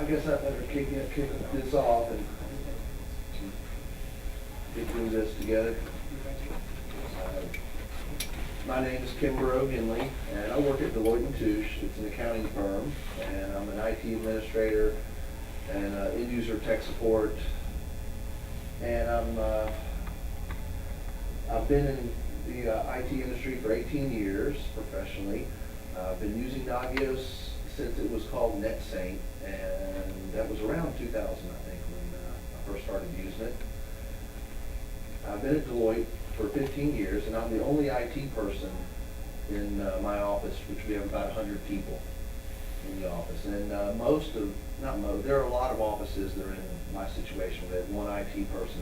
guess I better kick this off and get through this together. My name is Kimbrough Henley, and I work at Deloitte & Touche. It's an accounting firm, and I'm an IT administrator and end-user tech support. And I've been in the IT industry for 18 years professionally. I've been using Nagios since it was called NetSaint, and that was around 2000, I think, when I first started using it. I've been at Deloitte for 15 years, and I'm the only IT person in my office, which we have about 100 people in the office. And there are a lot of offices that are in my situation with one IT person.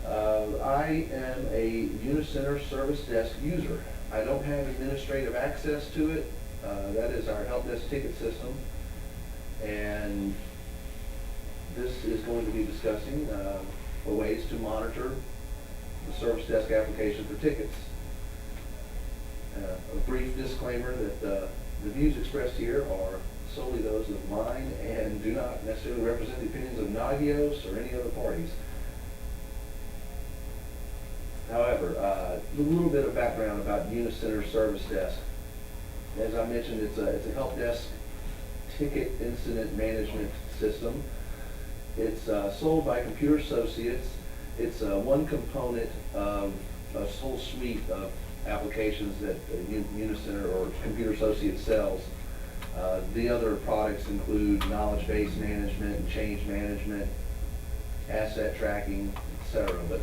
I am a Unicenter service desk user. I don't have administrative access to it. That is our help desk ticket system. And this is going to be discussing ways to monitor the service desk application for tickets. A brief disclaimer that the views expressed here are solely those of mine and do not necessarily represent the opinions of Nagios or any other parties. However, a little bit of background about Unicenter Service Desk. As I mentioned, it's a help desk ticket incident management system. It's sold by Computer Associates. It's one component of a whole suite of applications that Unicenter or Computer Associates sells. The other products include knowledge base management, change management, asset tracking, etc. But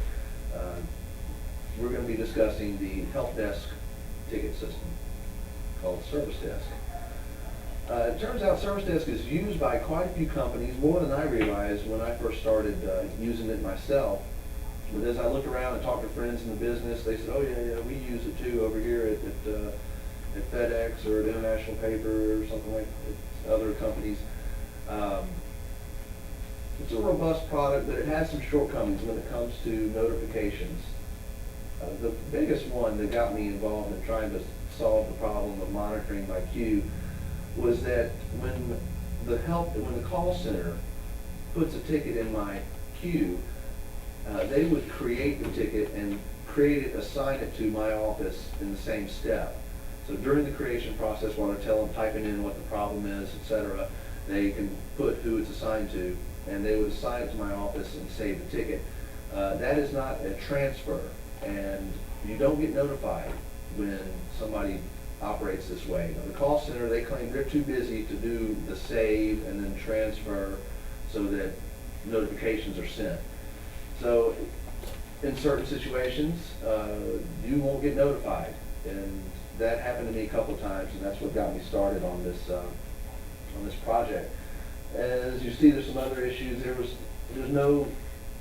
we're going to be discussing the help desk ticket system called Service Desk. It turns out Service Desk is used by quite a few companies, more than I realized when I first started using it myself. But as I look around and talk to friends in the business, they said, oh yeah, we use it too over here at FedEx or at International Paper or something like other companies. It's a robust product, but it has some shortcomings when it comes to notifications. The biggest one that got me involved in trying to solve the problem of monitoring my queue was that when the call center puts a ticket in my queue, they would create the ticket and assign it to my office in the same step. So during the creation process, while they're typing in what the problem is, etc., they can put who it's assigned to, and they would assign it to my office and save the ticket. That is not a transfer, and you don't get notified when somebody operates this way. Now, the call center, they claim they're too busy to do the save and then transfer so that notifications are sent. So in certain situations, you won't get notified, and that happened to me a couple of times, and that's what got me started on this project. As you see, there's some other issues.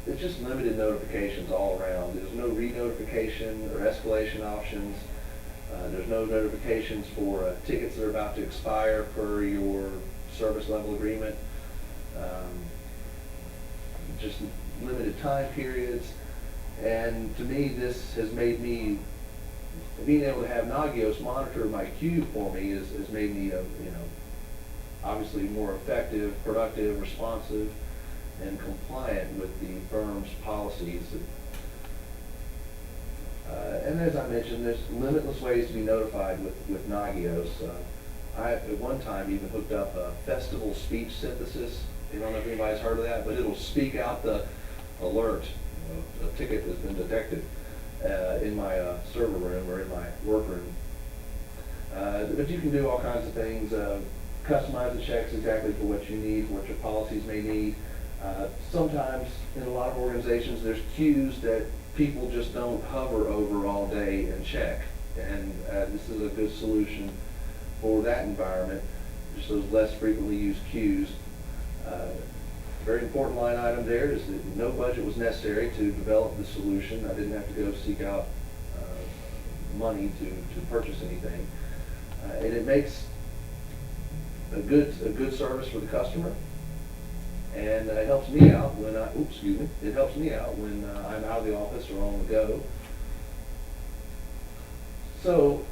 It's just limited notifications all around. There's no re-notification or escalation options. There's no notifications for tickets that are about to expire per your service level agreement. Just limited time periods. And to me, this has made me, being able to have Nagios monitor my queue for me has made me, obviously more effective, productive, responsive, and compliant with the firm's policies. And as I mentioned, there's limitless ways to be notified with Nagios. I, at one time, even hooked up a festival speech synthesis. I don't know if anybody's heard of that, but it'll speak out the alert. A ticket has been detected in my server room or in my workroom. But you can do all kinds of things. Customize the checks exactly for what you need, what your policies may need. Sometimes in a lot of organizations there's queues that people just don't hover over all day and check, and this is a good solution for that environment, just those less frequently used queues. Very important line item there is that no budget was necessary to develop the solution. I didn't have to go seek out money to purchase anything, and it makes a good service for the customer. And it helps me out when it helps me out when I'm out of the office or on the go. So,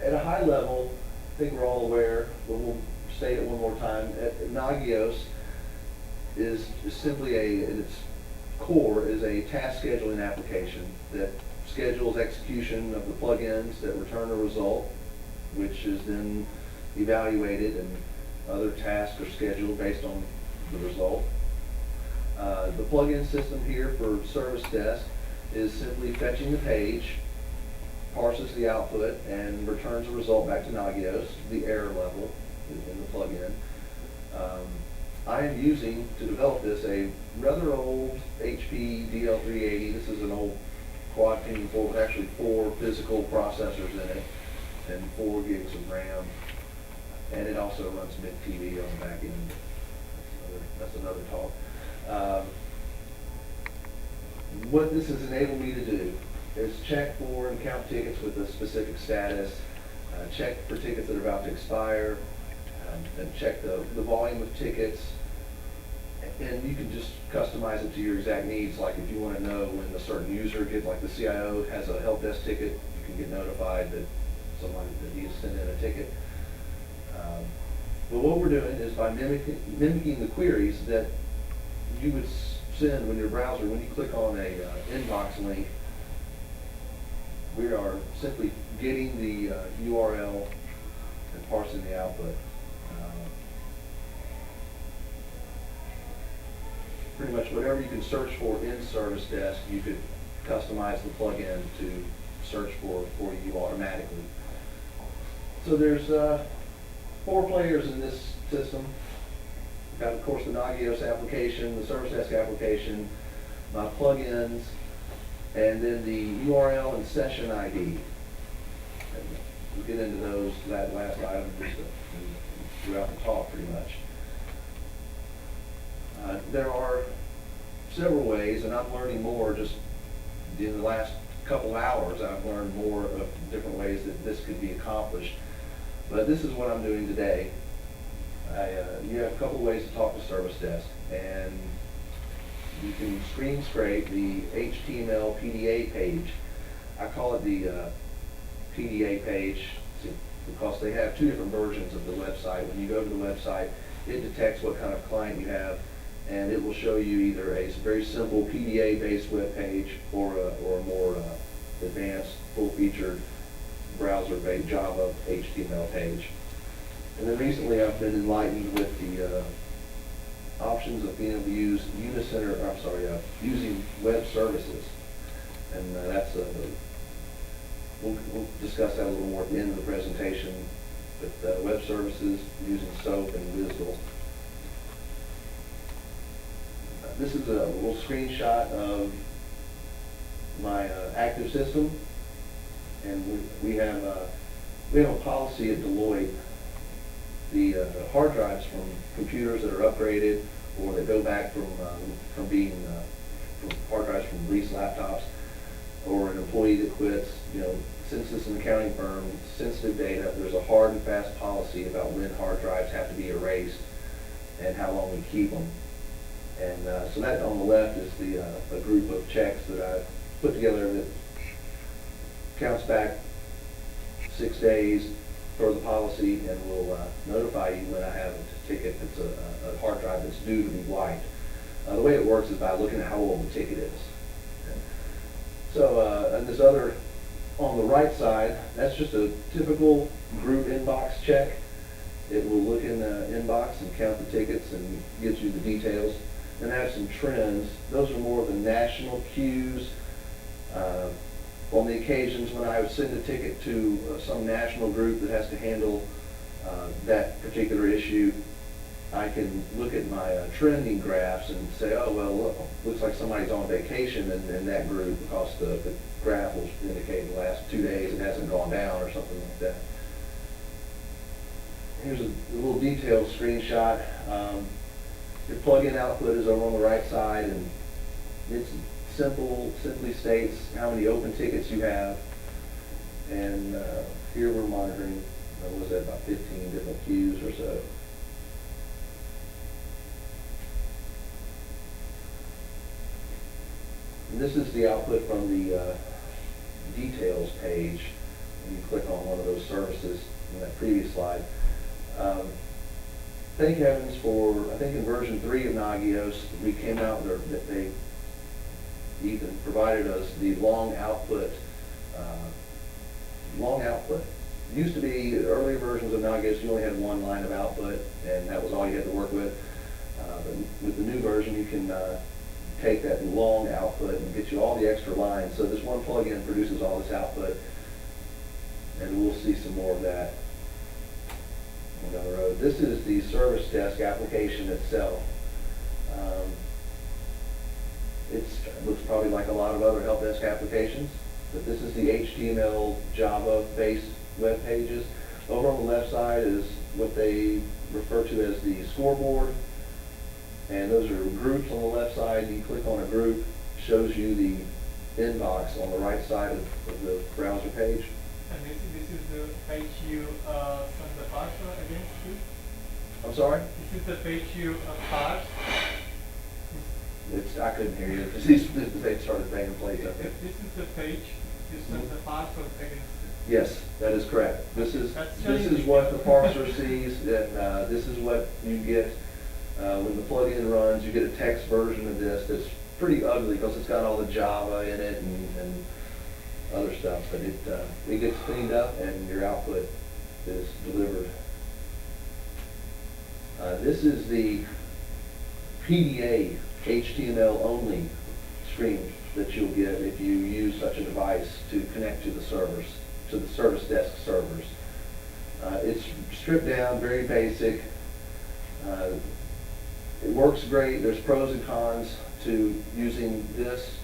at a high level, I think we're all aware, but we'll state it one more time. Nagios is simply in its core, is a task scheduling application that schedules execution of the plugins that return a result, which is then evaluated, and other tasks are scheduled based on the result. The plugin system here for Service Desk is simply fetching the page, parses the output, and returns a result back to Nagios, the error level in the plugin. I am using, to develop this, a rather old HP DL380. This is an old quad pinion board with actually 4 physical processors in it and 4 gigs of RAM. And it also runs mid-TV on the back end. That's another talk. What this has enabled me to do is check for and count tickets with a specific status, check for tickets that are about to expire, and check the volume of tickets. And you can just customize it to your exact needs. Like if you want to know when a certain user gets, like the CIO has a help desk ticket, you can get notified that he has sent in a ticket. But what we're doing is by mimicking the queries that you would send when your browser, when you click on a inbox link, we are simply getting the URL and parsing the output. Pretty much whatever you can search for in Service Desk, you could customize the plugin to search for you automatically. So there's 4 players in this system. We've got, of course, the Nagios application, the Service Desk application, my plugins, and then the URL and session ID. And we'll get into those, that last item throughout the talk pretty much. There are several ways, and I'm learning more just in the last couple hours. I've learned more of different ways that this could be accomplished. But this is what I'm doing today. You have a couple ways to talk to Service Desk, and you can screen scrape the HTML PDA page. I call it the PDA page because they have 2 different versions of the website. When you go to the website, it detects what kind of client you have, and it will show you either a very simple PDA-based web page or a more advanced, full-featured browser-based Java HTML page. And then recently I've been enlightened with the options of being able to use using web services. And that's we'll discuss that a little more at the end of the presentation. But web services using SOAP and WSDL. This is a little screenshot of my active system, and we have a policy at Deloitte. The hard drives from computers that are upgraded or that go back from being from hard drives from leased laptops, or an employee that quits. Since it's an accounting firm, sensitive data, there's a hard and fast policy about when hard drives have to be erased and how long we keep them. And so that on the left is a group of checks that I've put together that counts back 6 days for the policy, and will notify you when I have a ticket that's a hard drive that's due to be wiped. The way it works is by looking at how old the ticket is. Okay. So and this other, on the right side, that's just a typical group inbox check. It will look in the inbox and count the tickets and gives you the details. And I have some trends. Those are more of the national queues. On the occasions when I would send a ticket to some national group that has to handle that particular issue, I can look at my trending graphs and say, oh, well, look, looks like somebody's on vacation in that group, because the graph will indicate the last 2 days it hasn't gone down or something like that. Here's a little detailed screenshot. Your plugin output is over on the right side, and it's simply states how many open tickets you have. And here we're monitoring, what was that, about 15 different queues or so. And this is the output from the details page. When you click on one of those services in that previous slide. thank heavens for, I think in version 3 of Nagios, we came out there, that Ethan provided us the long output. Used to be, earlier versions of Nagios, you only had one line of output, and that was all you had to work with. But with the new version, you can take that long output and get you all the extra lines. So this one plugin produces all this output, and we'll see some more of that down the road. This is the service desk application itself. It looks probably like a lot of other help desk applications, but this is the HTML Java-based web pages. Over on the left side is what they refer to as the scoreboard, and those are groups on the left side. You click on a group, shows you the inbox on the right side of the browser page. And this is the page you send the password against to? I'm sorry? This is the page you parse? I couldn't hear you because they started banging plates up here. This is the page you send the password against. Yes, that is correct. This is what the parser sees, and this is what you get when the plugin runs. You get a text version of this that's pretty ugly because it's got all the Java in it and other stuff, but it gets cleaned up and your output is delivered. This is the PDA HTML only screen that you'll get if you use such a device to connect to the servers, to the service desk servers. It's stripped down, very basic. It works great. There's pros and cons to using this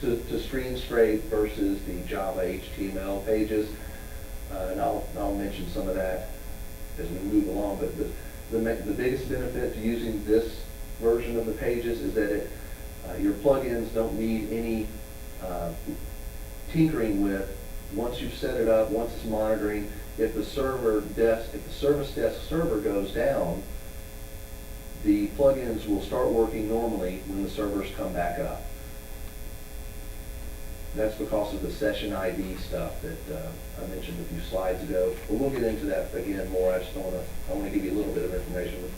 to screen scrape versus the Java HTML pages. And I'll mention some of that as we move along, but the biggest benefit to using this version of the pages is that your plugins don't need any tinkering with. Once you've set it up, once it's monitoring, if the service desk server goes down, the plugins will start working normally when the servers come back up. That's because of the session ID stuff that I mentioned a few slides ago. But we'll get into that again more. I want to give you a little bit of information.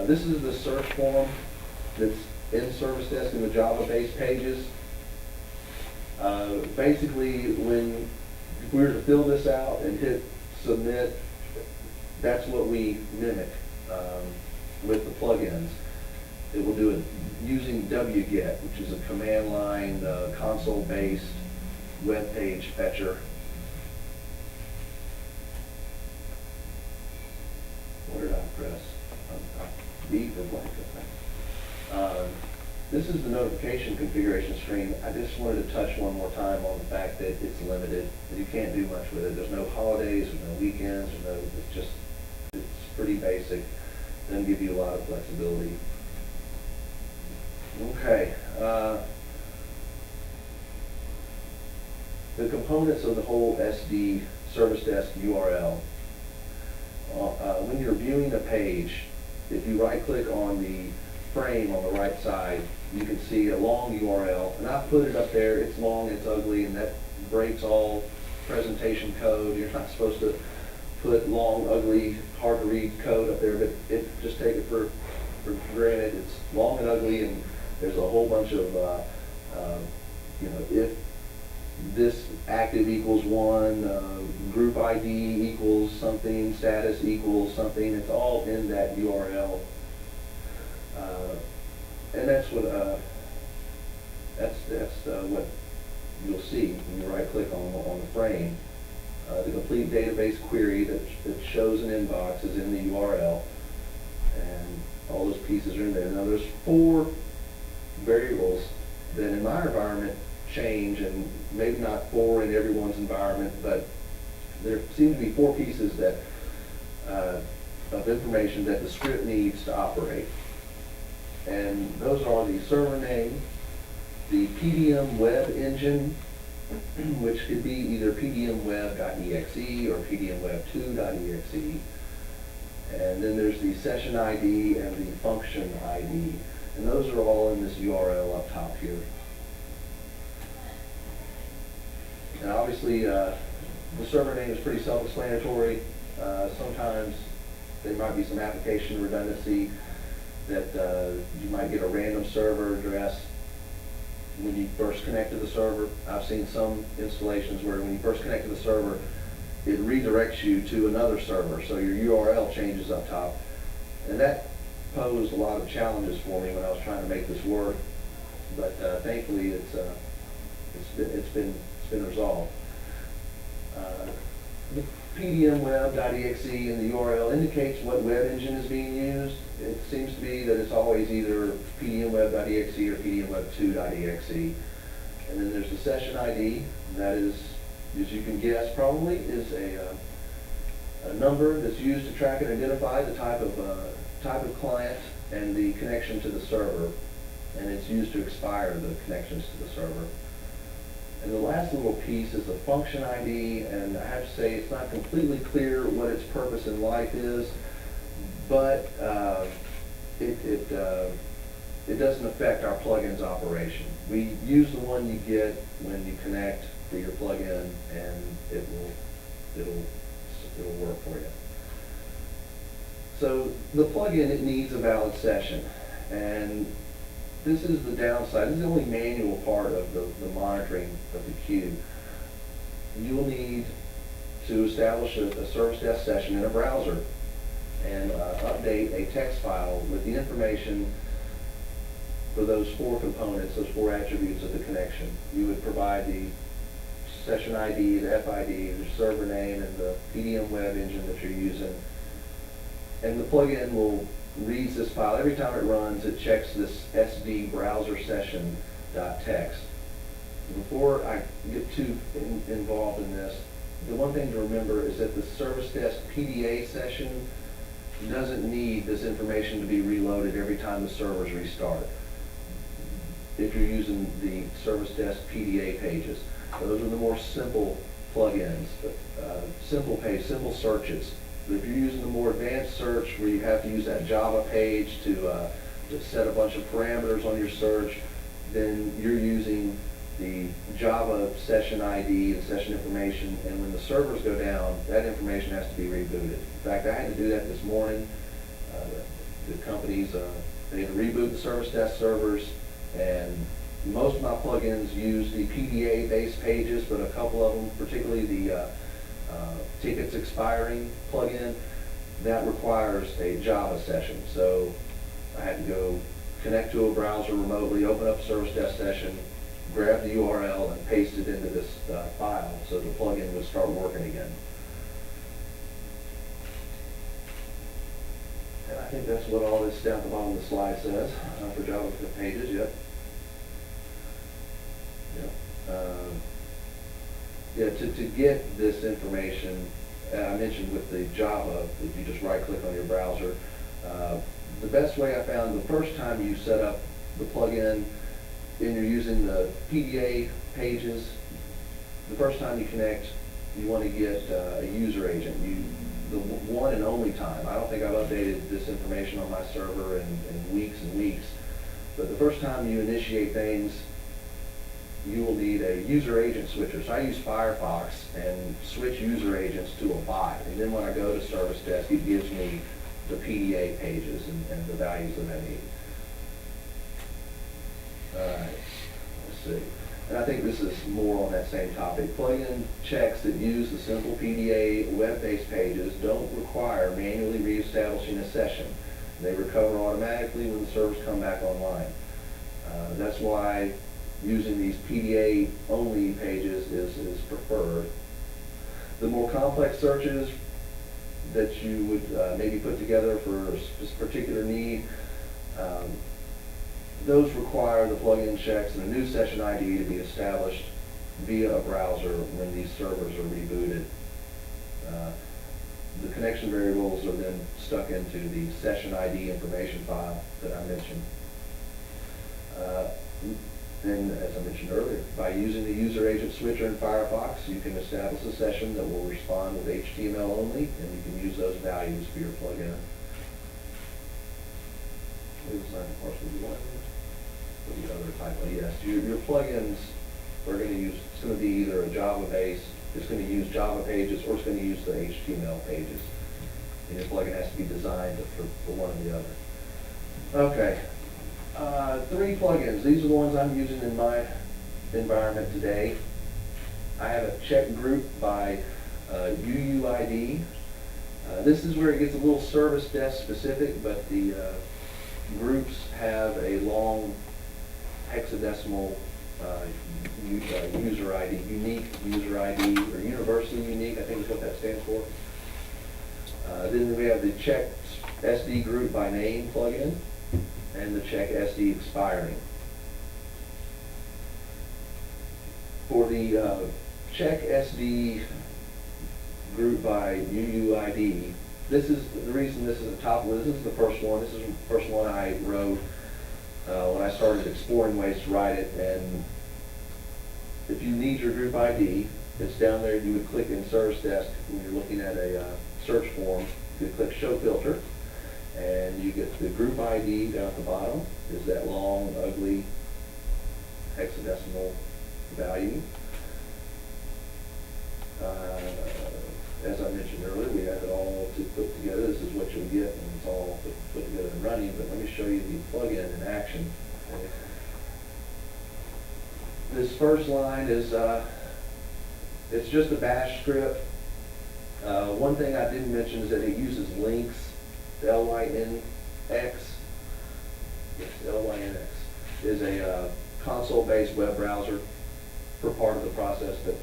This is the search form that's in Service Desk in the Java-based pages. Basically, when we were to fill this out and hit submit, that's what we mimic with the plugins. It will do it using wget, which is a command line, console-based web page fetcher. What did I press? B for blank. This is the notification configuration screen. I just wanted to touch one more time on the fact that it's limited. You can't do much with it. There's no holidays, there's no weekends, it's pretty basic. Doesn't give you a lot of flexibility. Okay. The components of the whole SD Service Desk URL. When you're viewing a page, if you right-click on the frame on the right side, you can see a long URL, and I've put it up there. It's long, it's ugly, and that breaks all presentation code. You're not supposed to put long, ugly, hard-to-read code up there, but just take it for granted. It's long and ugly, and there's a whole bunch of, if this active equals 1, group ID equals something, status equals something. It's all in that URL. And that's what what you'll see when you right-click on the frame. The complete database query that shows an inbox is in the URL, and all those pieces are in there. Now there's 4 variables that in my environment change, and maybe not 4 in everyone's environment, but there seem to be 4 pieces that of information that the script needs to operate. And those are the server name, the PDM web engine, which could be either pdmweb.exe or pdmweb2.exe. And then there's the session ID and the function ID. And those are all in this URL up top here. And obviously, the server name is pretty self-explanatory. Sometimes There might be some application redundancy that you might get a random server address when you first connect to the server. I've seen some installations where when you first connect to the server, it redirects you to another server, so your URL changes up top. And that posed a lot of challenges for me when I was trying to make this work, but thankfully it's been resolved. The pdmweb.exe in the URL indicates what web engine is being used. It seems to be that it's always either pdmweb.exe or pdmweb2.exe. And then there's the session ID. That is, as you can guess, probably is a number that's used to track and identify the type of client and the connection to the server. And it's used to expire the connections to the server. And the last little piece is the function ID, and I have to say it's not completely clear what its purpose in life is, but it doesn't affect our plugin's operation. We use the one you get when you connect to your plugin, and it'll work for you. So the plugin, it needs a valid session, and this is the downside. This is the only manual part of the monitoring of the queue. You'll need to establish a service desk session in a browser and update a text file with the information for those four components, those four attributes of the connection. You would provide the session ID, the FID, the server name, and the PDM web engine that you're using. And the plugin will reads this file. Every time it runs, it checks this SD browser session.txt. Before I get too involved in this, the one thing to remember is that the service desk PDA session doesn't need this information to be reloaded every time the servers restart. If you're using the service desk PDA pages, those are the more simple plugins, simple searches. But if you're using the more advanced search where you have to use that Java page to set a bunch of parameters on your search, then you're using the Java session ID and session information, and when the servers go down, that information has to be rebooted. In fact, I had to do that this morning. The companies, they had to reboot the service desk servers, and most of my plugins use the PDA-based pages, but a couple of them, particularly the tickets expiring plugin, that requires a Java session. So I had to go connect to a browser remotely, open up a service desk session, grab the URL and paste it into this file so the plugin would start working again. And I think that's what all this down at the bottom of the slide says for Java pages. Yep. To get this information, I mentioned with the Java, if you just right-click on your browser, the best way I found, the first time you set up the plugin and you're using the PDA pages, the first time you connect, you want to get a user agent. The one and only time. I don't think I've updated this information on my server in weeks and weeks, but the first time you initiate things, you will need a user agent switcher. So I use Firefox and switch user agents to a bot. And then when I go to Service Desk, it gives me the PDA pages and the values that I need. All right, let's see. And I think this is more on that same topic. Plugin checks that use the simple PDA web-based pages don't require manually reestablishing a session. They recover automatically when the servers come back online. That's why using these PDA-only pages is preferred. The more complex searches that you would maybe put together for a particular need, those require the plugin checks and a new session ID to be established via a browser when these servers are rebooted. The connection variables are then stuck into the session ID information file that I mentioned. And as I mentioned earlier, by using the user agent switcher in Firefox, you can establish a session that will respond with HTML only, and you can use those values for your plugin. The other type of, yes, your plugins are going to use, it's going to be either a Java base, it's going to use Java pages, or it's going to use the HTML pages. and your plugin has to be designed for one or the other. Okay, 3 plugins. These are the ones I'm using in my environment today. I have a check group by UUID. This is where it gets a little service desk specific, but the groups have a long hexadecimal user ID, unique user ID, or universally unique, I think is what that stands for. Then we have the check SD group by name plugin, and the check SD expiring. For the check SD group by UUID, this is the reason this is the top list. This is the first one. This is the first one I wrote when I started exploring ways to write it. And if you need your group ID, it's down there. You would click in Service Desk when you're looking at a search form. You click Show Filter, and you get the group ID down at the bottom. Is that long, ugly hexadecimal value. As I mentioned earlier, we have it all to put together. This is what you'll get when it's all put together and running, but let me show you the plugin in action. This first line is, it's just a bash script. One thing I didn't mention is that it uses links. LYNX, yes, LYNX is a console-based web browser for part of the process, but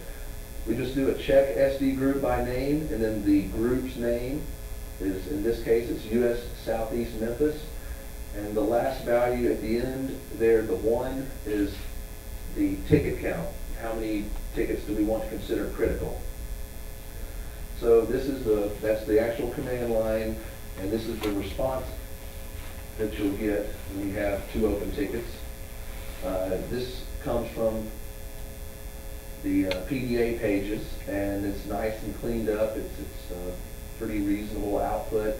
we just do a check SD group by name, and then the group's name is, in this case, it's US Southeast Memphis. And the last value at the end there, the 1, is the ticket count. How many tickets do we want to consider critical? So this is that's the actual command line, and this is the response that you'll get when you have 2 open tickets. This comes from the PDA pages, and it's nice and cleaned up. It's pretty reasonable output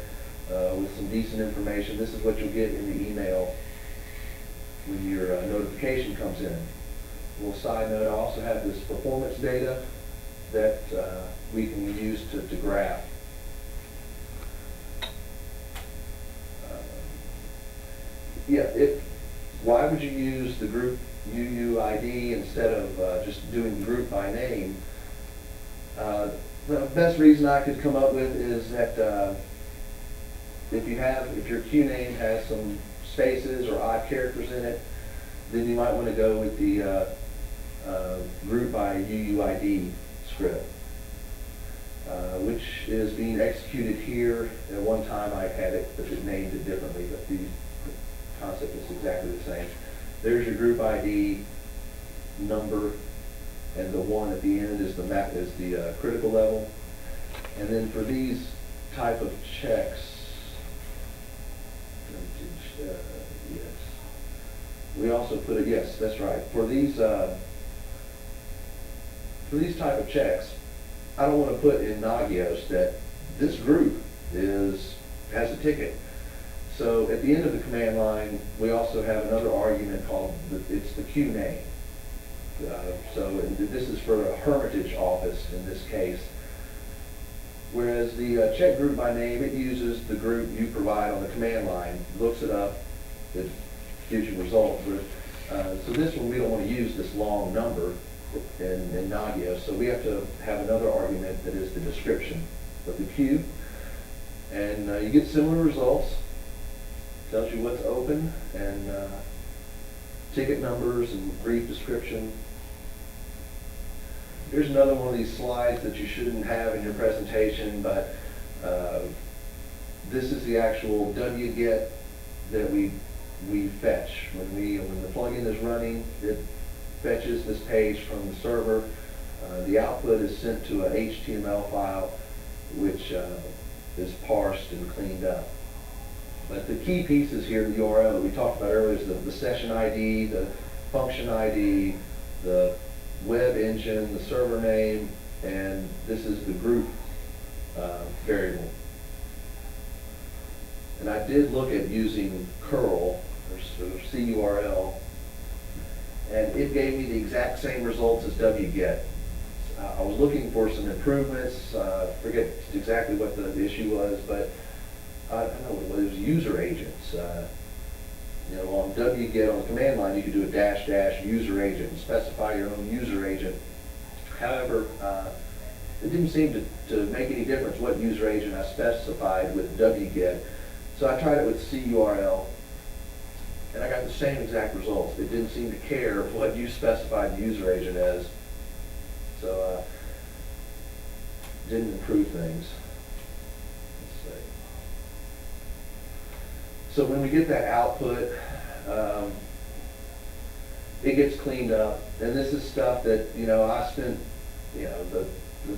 with some decent information. This is what you'll get in the email when your notification comes in. A little side note, I also have this performance data that we can use to graph. Why would you use the group UUID instead of just doing group by name? The best reason I could come up with is that if your queue name has some spaces or odd characters in it, then you might want to go with the group by UUID script, which is being executed here. At one time I had it, but it named it differently, but the concept is exactly the same. There's your group ID number, and the 1 at the end is the critical level. And then for these type of checks, yes, we also put it. Yes, that's right. For these type of checks, I don't want to put in Nagios that this group has a ticket. So at the end of the command line, we also have another argument called it's the queue name. This is for a Hermitage office in this case. Whereas the check group by name, it uses the group you provide on the command line, looks it up, it gives you results. So this one, we don't want to use this long number in Nagios, so we have to have another argument that is the description of the queue. And you get similar results. Tells you what's open, and ticket numbers and brief description. Here's another one of these slides that you shouldn't have in your presentation, but this is the actual wget that we fetch. When the plugin is running, it fetches this page from the server. The output is sent to an HTML file, which is parsed and cleaned up. But the key pieces here in the URL that we talked about earlier is the session ID, the function ID, the web engine, the server name, and this is the group variable. And I did look at using curl, or CURL, and it gave me the exact same results as wget. I was looking for some improvements. Forget exactly what the issue was, but I don't know what it was. User agents. You know, on wget on the command line, you could do a -- user agent and specify your own user agent. However, it didn't seem to make any difference what user agent I specified with wget. So I tried it with curl, and I got the same exact results. It didn't seem to care what you specified the user agent as. So didn't improve things. Let's see. So when we get that output, it gets cleaned up, and this is stuff that, you know, I spent, you know,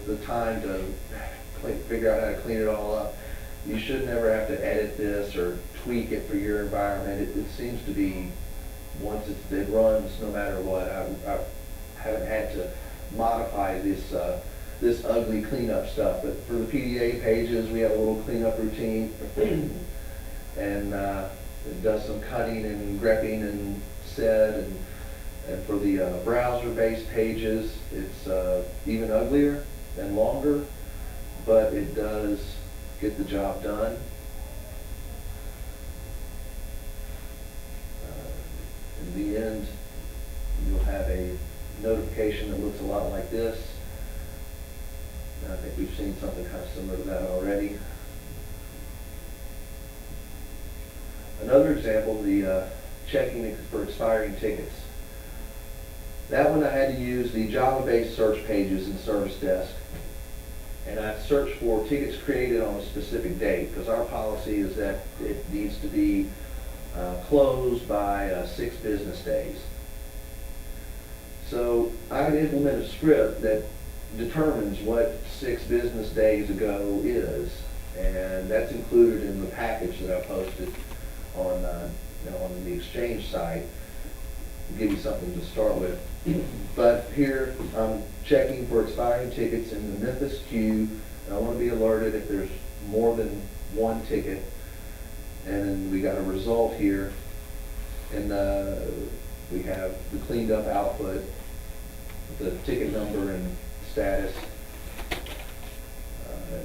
the time to figure out how to clean it all up. You should never have to edit this or tweak it for your environment. It seems to be, once it runs, no matter what. I haven't had to modify this ugly cleanup stuff. But for the PDA pages, we have a little cleanup routine, and it does some cutting and grepping and sed, and for the browser-based pages, it's even uglier and longer, but it does get the job done. In the end, you'll have a notification that looks a lot like this. And I think we've seen something kind of similar to that already. Another example, the checking for expiring tickets. That one I had to use the Java-based search pages in Service Desk. And I searched for tickets created on a specific date, because our policy is that it needs to be closed by 6 business days. So I had implemented a script that determines what 6 business days ago is, and that's included in the package that I posted on, on the Exchange site. To give you something to start with. But here I'm checking for expiring tickets in the Memphis queue, and I want to be alerted if there's more than one ticket. And then we got a result here, and we have the cleaned up output, the ticket number and status.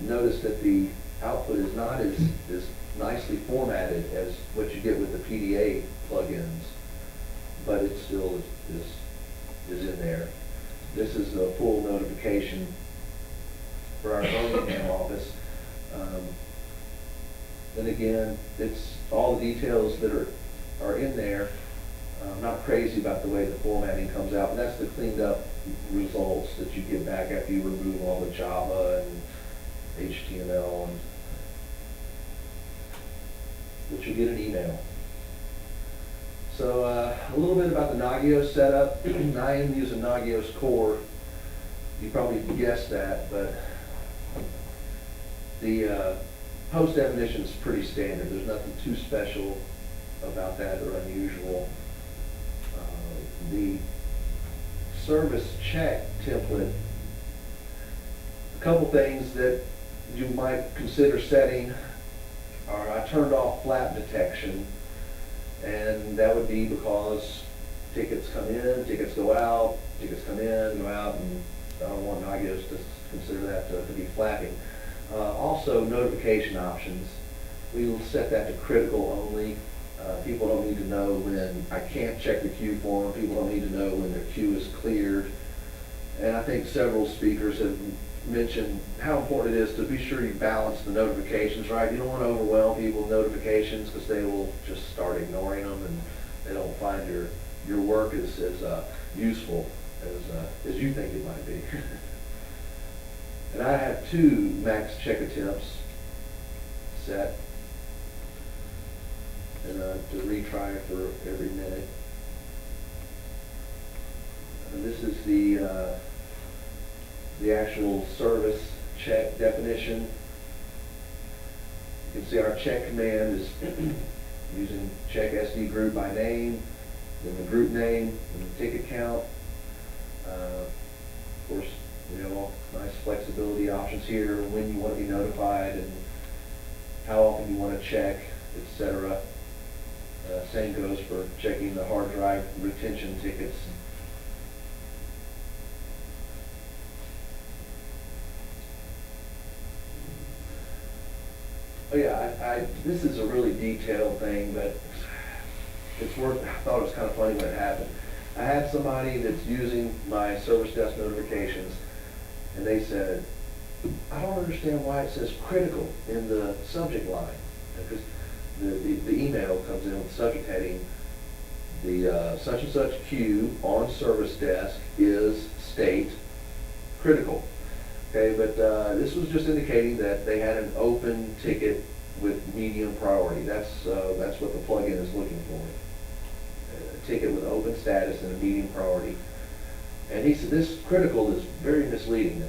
Notice that the output is not as nicely formatted as what you get with the PDA plugins, but it still is in there. This is the full notification for our Birmingham office. And again, it's all the details that are in there. I'm not crazy about the way the formatting comes out, and that's the cleaned up results that you get back after you remove all the Java and HTML, but you get an email. So a little bit about the Nagios setup. I am using Nagios Core. You probably guessed that, but the post definition is pretty standard. There's nothing too special about that or unusual. The service check template, a couple things that you might consider setting are, I turned off flap detection, and that would be because tickets come in, tickets go out, tickets come in, go out, and I don't want Nagios to consider that to be flapping. Also, notification options. We will set that to critical only. People don't need to know when I can't check the queue for them. People don't need to know when their queue is cleared. And I think several speakers have mentioned how important it is to be sure you balance the notifications right. You don't want to overwhelm people with notifications, because they will just start ignoring them, and they don't find your work as useful as you think it might be. And I have 2 max check attempts set, and to retry for every minute. And this is the actual service check definition. You can see our check command is using check SD group by name, then the group name, and the ticket count. Of course, we have all nice flexibility options here, when you want to be notified and how often you want to check, etc. Same goes for checking the hard drive retention tickets. Oh yeah, this is a really detailed thing, but it's worth, I thought it was kind of funny when it happened. I had somebody that's using my service desk notifications, and they said, I don't understand why it says critical in the subject line. Because the email comes in with the subject heading, the such and such queue on service desk is state critical. Okay, but this was just indicating that they had an open ticket with medium priority. That's what the plugin is looking for. A ticket with open status and a medium priority. And he said, this critical is very misleading.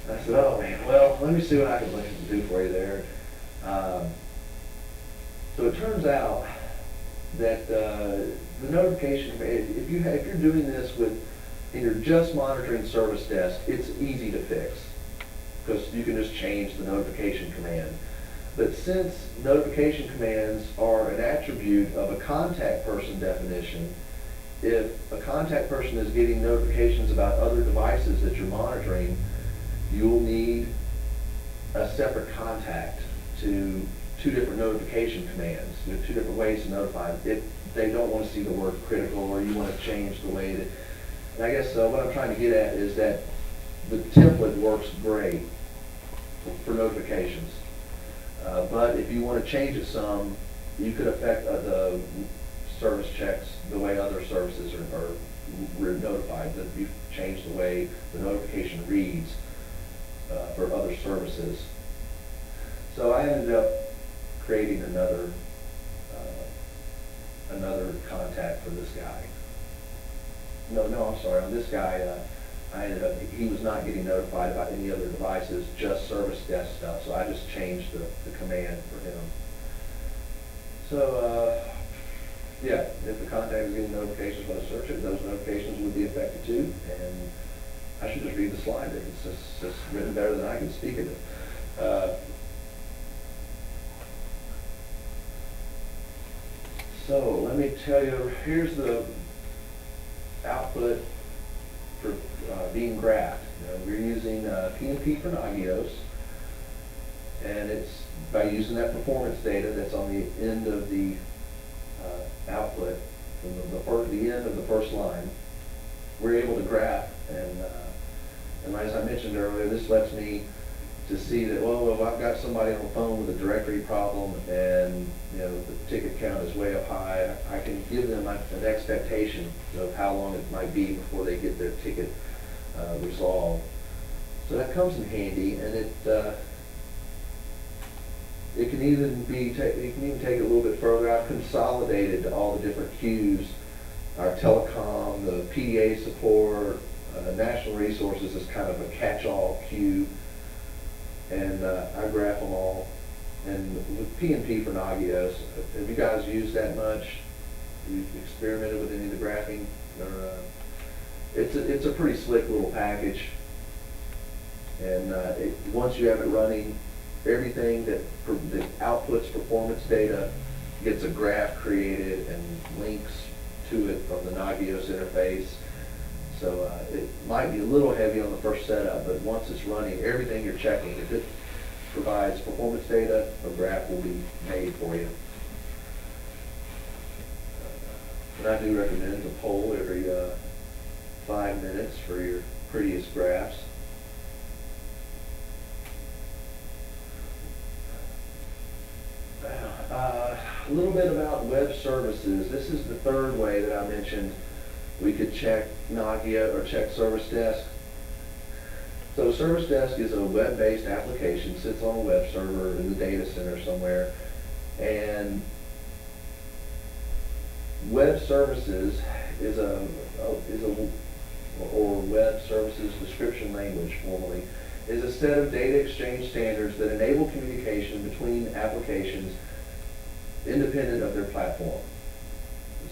I said, oh man, well, let me see what I can do for you there. So it turns out that the notification, if you're doing this and you're just monitoring service desk, it's easy to fix because you can just change the notification command. But since notification commands are an attribute of a contact person definition, if a contact person is getting notifications about other devices that you're monitoring, you'll need a separate contact to two different notification commands. You have two different ways to notify them if they don't want to see the word critical or you want to change the way that. And I guess what I'm trying to get at is that the template works great for notifications. But if you want to change it some, you could affect the service checks the way other services are notified, that you change the way the notification reads for other services. So I ended up creating another contact for this guy. No, I'm sorry. On this guy, I ended up, he was not getting notified about any other devices, just service desk stuff. So I just changed the command for him. So, yeah, if the contact is getting notifications when I search it, those notifications would be affected too. And I should just read the slide. It's just written better than I can speak it. So let me tell you, here's the output for being graphed. We're using PNP for Nagios, and it's by using that performance data that's on the end of the output, from the end of the first line, we're able to graph, and as I mentioned earlier, this lets me to see that, well, if I've got somebody on the phone with a directory problem and the ticket count is way up high, I can give them an expectation of how long it might be before they get their ticket resolved. So that comes in handy, and it can even take it a little bit further. I've consolidated all the different queues, our telecom, the PDA support, national resources is kind of a catch-all queue. And I graph them all. And with PNP for Nagios, have you guys used that much? You experimented with any of the graphing? It's a pretty slick little package. And once you have it running, everything that outputs performance data gets a graph created and links to it from the Nagios interface. So it might be a little heavy on the first setup, but once it's running, everything you're checking, if it provides performance data, a graph will be made for you. And I do recommend a poll every 5 minutes for your prettiest graphs. A little bit about web services. This is the third way that I mentioned we could check Nagia or check Service Desk. So Service Desk is a web-based application, sits on a web server in the data center somewhere, and web services or web services description language formally, is a set of data exchange standards that enable communication between applications independent of their platform.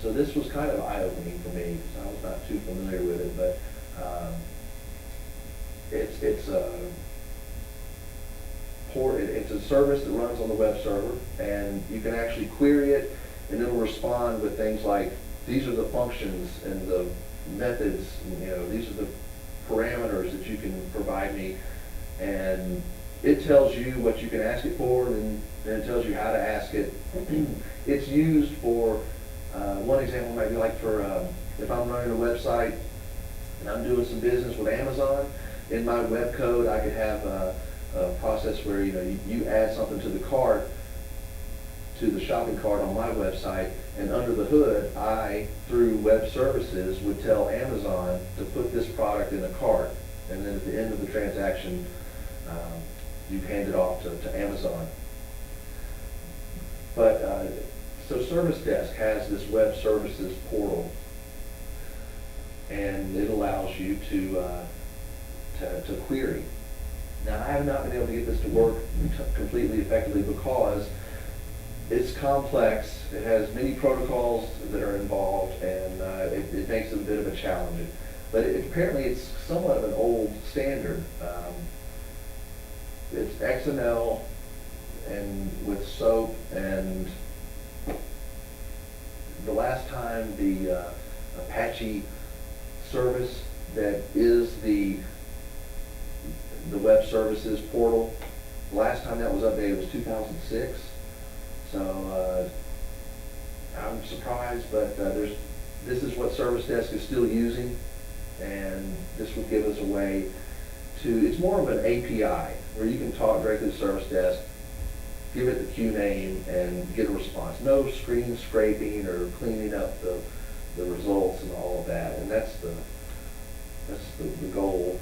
So this was kind of eye-opening for me because I was not too familiar with it, but it's a service that runs on the web server, and you can actually query it, and it'll respond with things like, these are the functions and the methods, these are the parameters that you can provide me, and it tells you what you can ask it for, and then how to ask it. It's used for, one example might be like for, if I'm running a website and I'm doing some business with Amazon, in my web code, I could have a process where, you add something to the cart, to the shopping cart on my website, and under the hood, I, through web services, would tell Amazon to put this product in a cart, and then at the end of the transaction, you hand it off to Amazon. But, so Service Desk has this web services portal, and it allows you to query. Now, I have not been able to get this to work completely effectively because it's complex, it has many protocols that are involved, and it makes it a bit of a challenge. But apparently it's somewhat of an old standard. It's XML and with SOAP, and the last time the Apache service that is the web services portal, the last time that was updated was 2006. So I'm surprised, but this is what Service Desk is still using, and this would give us a way to, it's more of an API where you can talk directly to Service Desk, give it the queue name, and get a response. No screen scraping or cleaning up the results and all of that, and that's the goal.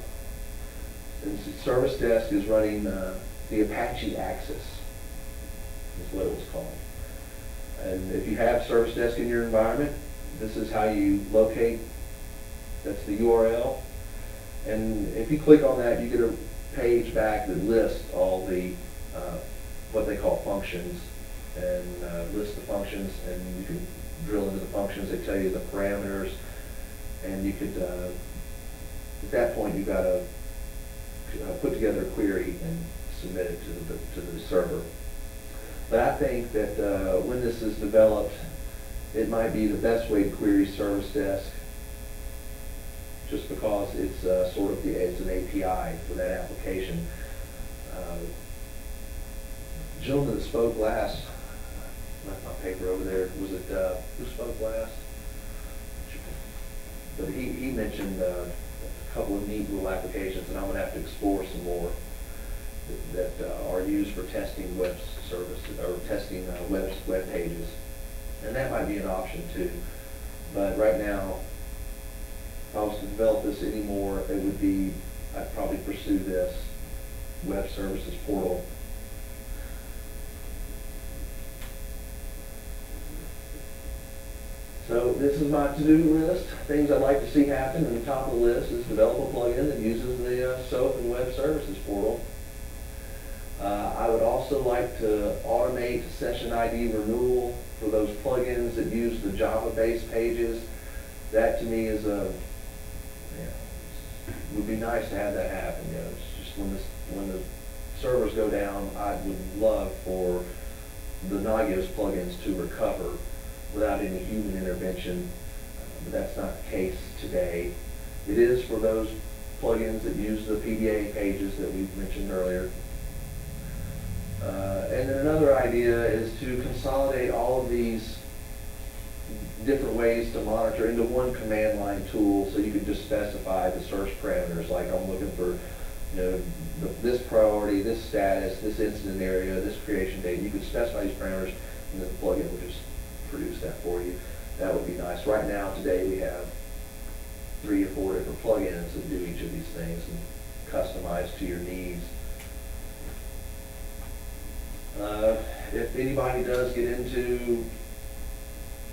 And Service Desk is running the Apache Axis, is what it was called. And if you have Service Desk in your environment, this is how you locate, that's the URL. And if you click on that, you get a page back that lists all the, what they call functions, and list the functions, and you can drill into the functions. They tell you the parameters, and you could, at that point, you've got to put together a query and submit it to the server. But I think that when this is developed, it might be the best way to query Service Desk, just because it's sort of it's an API for that application. Gentleman that spoke last, left my paper over there. Was it who spoke last? But he mentioned a couple of neat little applications, and I'm going to have to explore some more that are used for testing web services or testing web pages, and that might be an option too. But right now, if I was to develop this anymore, it would be, I'd probably pursue this web services portal. So this is my to-do list, things I'd like to see happen, and the top of the list is develop a plugin that uses the SOAP and web services portal. I would also like to automate session ID renewal for those plugins that use the Java-based pages. That to me is would be nice to have that happen. It's just when the servers go down, I would love for the Nagios plugins to recover without any human intervention, but that's not the case today. It is for those plugins that use the PDA pages that we've mentioned earlier. And then another idea is to consolidate all of these different ways to monitor into one command line tool, so you could just specify the search parameters, like I'm looking for this priority, this status, this incident area, this creation date. You could specify these parameters, and then the plugin would just produce that for you. That would be nice. Right now, today, we have 3 or 4 different plugins that do each of these things and customize to your needs. If anybody does get into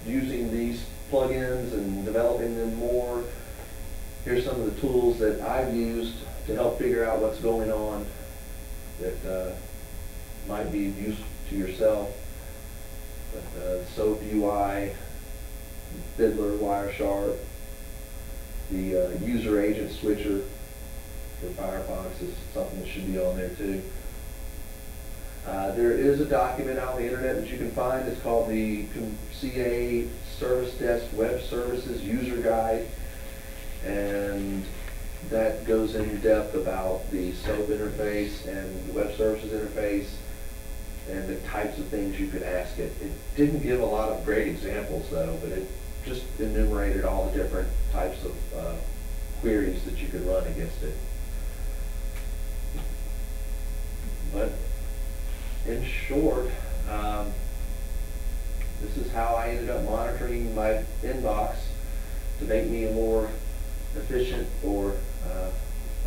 using these plugins and developing them more, here's some of the tools that I've used to help figure out what's going on that might be useful to yourself. But SOAP UI, Fiddler, Wireshark, the user agent switcher for Firefox is something that should be on there too. There is a document out on the internet that you can find. It's called the CA Service Desk Web Services User Guide, and that goes in depth about the SOAP interface and the web services interface, and the types of things you could ask it. It didn't give a lot of great examples though, but it just enumerated all the different types of queries that you could run against it. But in short, this is how I ended up monitoring my inbox to make me a more efficient, or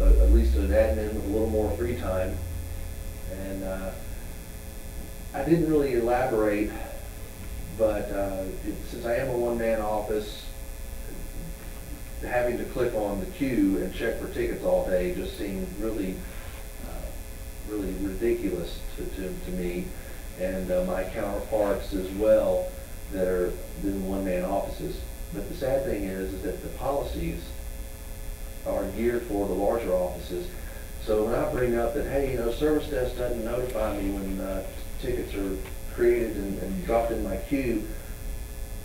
at least an admin with a little more free time. And I didn't really elaborate, but since I am a one-man office, having to click on the queue and check for tickets all day just seemed really ridiculous to me and my counterparts as well that are in one-man offices. But the sad thing is that the policies are geared for the larger offices. So when I bring up that, hey, service desk doesn't notify me when tickets are created and dropped in my queue,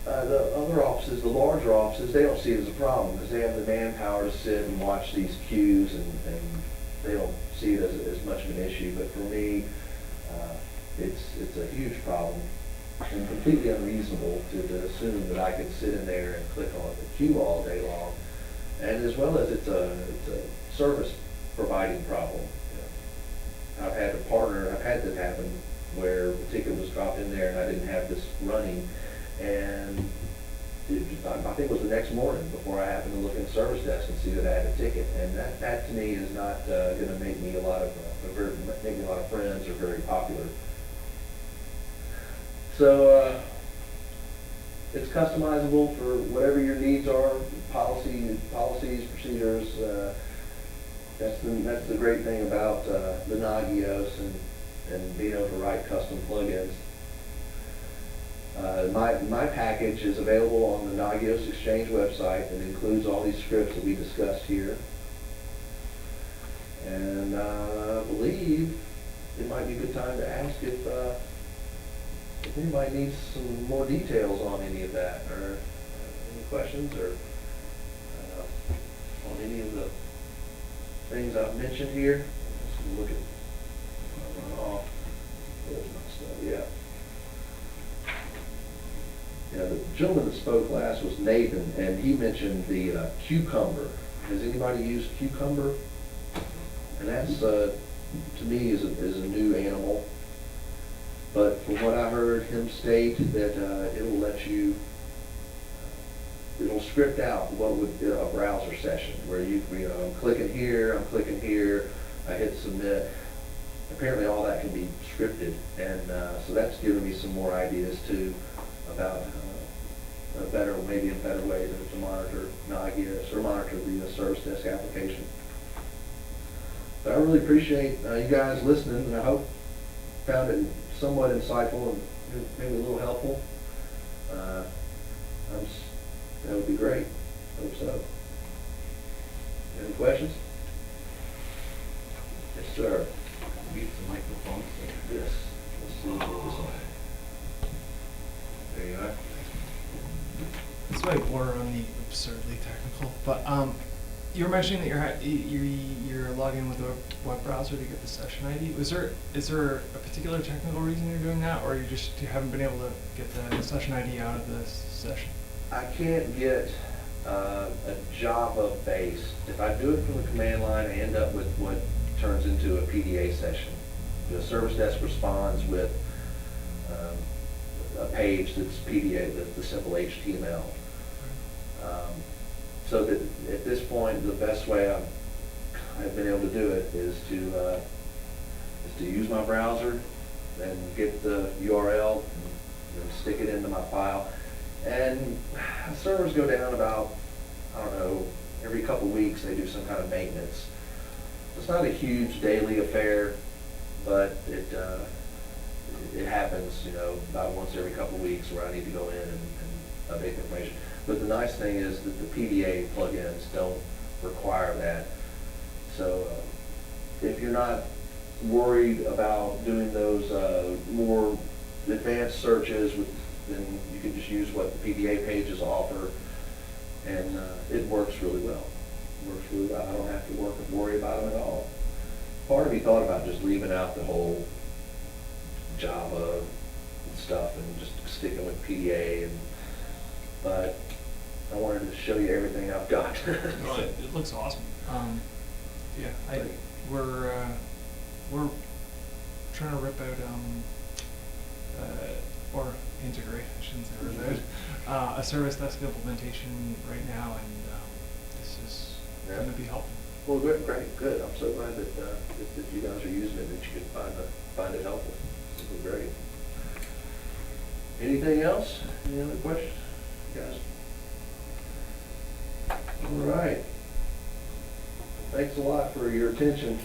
the other offices, the larger offices, they don't see it as a problem because they have the manpower to sit and watch these queues, and they don't see it as much of an issue. But for me, it's a huge problem and completely unreasonable to assume that I could sit in there and click on the queue all day long. And as well as it's a service providing problem. I've had that happen where the ticket was dropped in there and I didn't have this running, and I think it was the next morning before I happened to look in the service desk and see that I had a ticket. And that to me is not going to make me a lot of friends or very popular. So it's customizable for whatever your needs are, policies, procedures. That's the great thing about the Nagios and being able to write custom plugins. My package is available on the Nagios Exchange website and includes all these scripts that we discussed here. And I believe it might be a good time to ask if anybody needs some more details on any of that, or any questions, or on any of the things I've mentioned here. Let's look at yeah. Yeah, the gentleman that spoke last was Nathan, and he mentioned the cucumber. Has anybody used cucumber? And that's to me is a new animal. But from what I heard him state, that it'll let you, it'll script out what would a browser session where I'm clicking here, I hit submit. Apparently all that can be scripted, and so that's given me some more ideas too about maybe a better way to monitor Nagios or monitor the service desk application. But I really appreciate you guys listening, and I hope found it somewhat insightful and maybe a little helpful. That would be great. Hope so. Any questions? Yes, sir. Mute the microphone. Yes. Let's see what this one. There you are. This might border on the absurdly technical, but you were mentioning that you're logging with a web browser to get the session ID. Is there a particular technical reason you're doing that, or you haven't been able to get the session ID out of the session? I can't get a Java base. If I do it from the command line, I end up with what turns into a PDA session. The service desk responds with a page that's PDA, the simple HTML. So that at this point, the best way I've been able to do it is to use my browser and get the URL and stick it into my file. And servers go down about, I don't know, every couple of weeks they do some kind of maintenance. It's not a huge daily affair, but it happens, about once every couple of weeks where I need to go in and update the information. But the nice thing is that the PDA plugins don't require that. So if you're not worried about doing those more advanced searches, then you can just use what the PDA pages offer, and it works really well. I don't have to worry about them at all. Part of me thought about just leaving out the whole Java and stuff and just sticking with PDA but I wanted to show you everything I've got. No, it looks awesome. Yeah, Right. we're trying to rip out, or integrate, I shouldn't say rip out, a service desk implementation right now, and this is Yeah. going to be helpful. Well, good, great, good. I'm so glad that you guys are using it, that you can find it helpful. This is great. Anything else? Any other questions, guys? All right. Thanks a lot for your attention